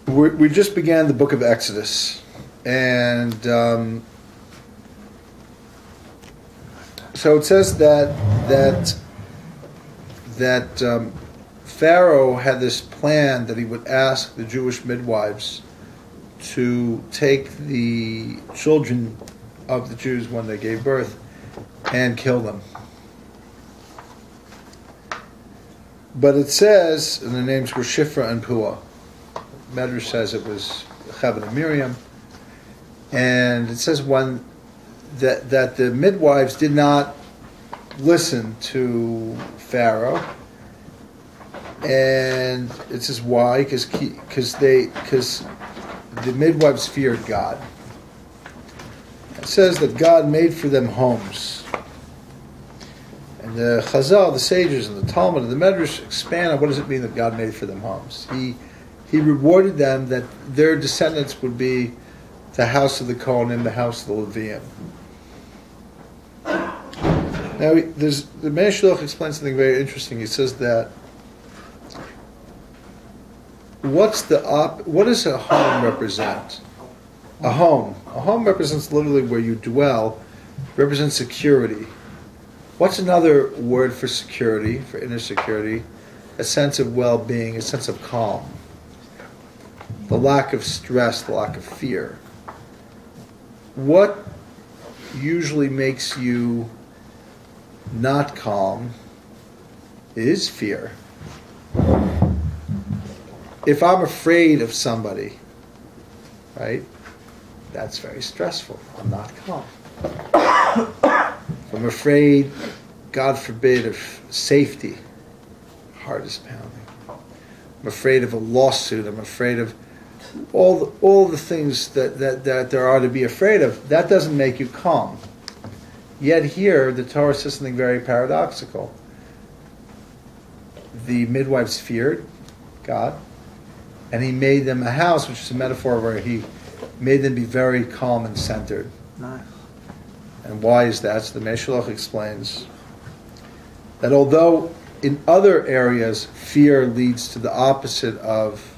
We just began the book of Exodus, and so it says that Pharaoh had this plan that he would ask the Jewish midwives to take the children of the Jews when they gave birth and kill them. But it says, and the names were Shifra and Puah. Medrash says it was Cheved and Miriam, and it says that the midwives did not listen to Pharaoh, and it says why? Because the midwives feared God. It says that God made for them homes. And the Chazal, the sages, and the Talmud, and the Medrash expand on what does it mean that God made for them homes. He rewarded them that their descendants would be the house of the Kohanim, the house of the Leviim. Now, the Meir Shloch explains something very interesting. He says that what does a home represent? A home represents literally where you dwell, represents security. What's another word for security, for inner security? A sense of well-being, a sense of calm. The lack of stress, the lack of fear. What usually makes you not calm is fear. If I'm afraid of somebody, right, that's very stressful. I'm not calm. If I'm afraid, God forbid, of safety, heart is pounding. I'm afraid of a lawsuit. I'm afraid of all the things that there are to be afraid of. That doesn't make you calm. Yet here, the Torah says something very paradoxical. The midwives feared God, and he made them a house, which is a metaphor where he made them be very calm and centered. Nice. And why is that? So the Meir Shloch explains that although in other areas fear leads to the opposite of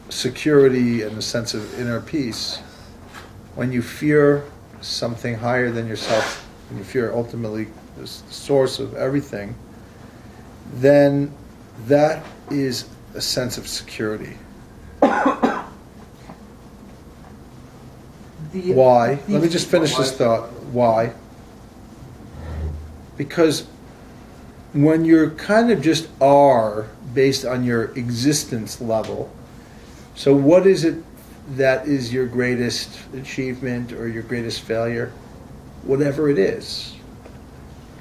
security and a sense of inner peace, when you fear something higher than yourself, when you fear ultimately the source of everything, then that is a sense of security. Why? Let me just finish this thought. Why? Because when you're kind of just are based on your existence level, so what is it that is your greatest achievement or your greatest failure? Whatever it is.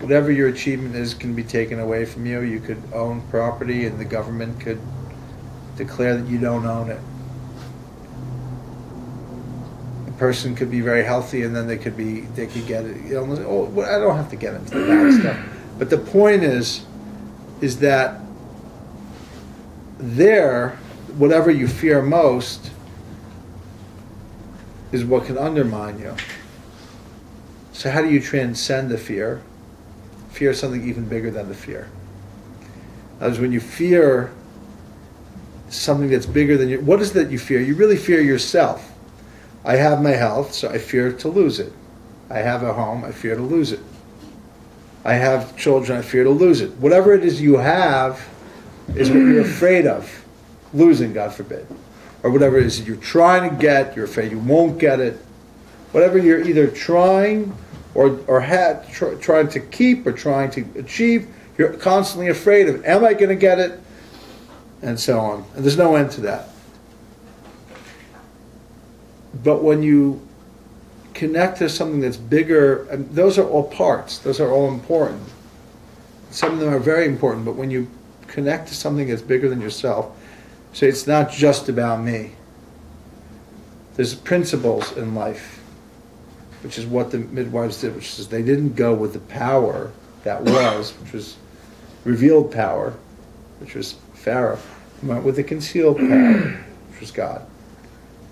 Whatever your achievement is can be taken away from you. You could own property and the government could declare that you don't own it. A person could be very healthy and then they could get it. You know, I don't have to get into the bad stuff. But the point is that whatever you fear most is what can undermine you. So how do you transcend the fear? Fear something even bigger than the fear. That is, when you fear something that's bigger than you, what is that you fear? You really fear yourself. I have my health, so I fear to lose it. I have a home, I fear to lose it. I have children, I fear to lose it. Whatever it is you have is what you're afraid of losing, God forbid. Or whatever it is that you're trying to get, you're afraid you won't get it. Whatever you're either trying trying to keep or trying to achieve, you're constantly afraid of, am I going to get it? And so on. And there's no end to that. But when you connect to something that's bigger, and those are all parts, those are all important. Some of them are very important, but when you connect to something that's bigger than yourself, say it's not just about me. There's principles in life, which is what the midwives did, which is they didn't go with the power that was, which was revealed power, which was Pharaoh. They went with the concealed power, which was God.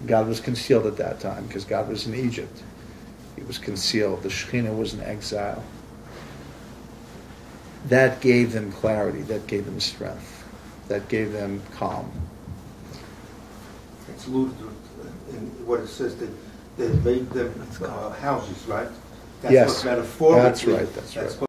God was concealed at that time because God was in Egypt. He was concealed. The Shekhinah was in exile. That gave them clarity. That gave them strength. That gave them calm. It's alluded to in what it says that they made them houses, right? That's Yes, what metaphorically. that's right. That's right.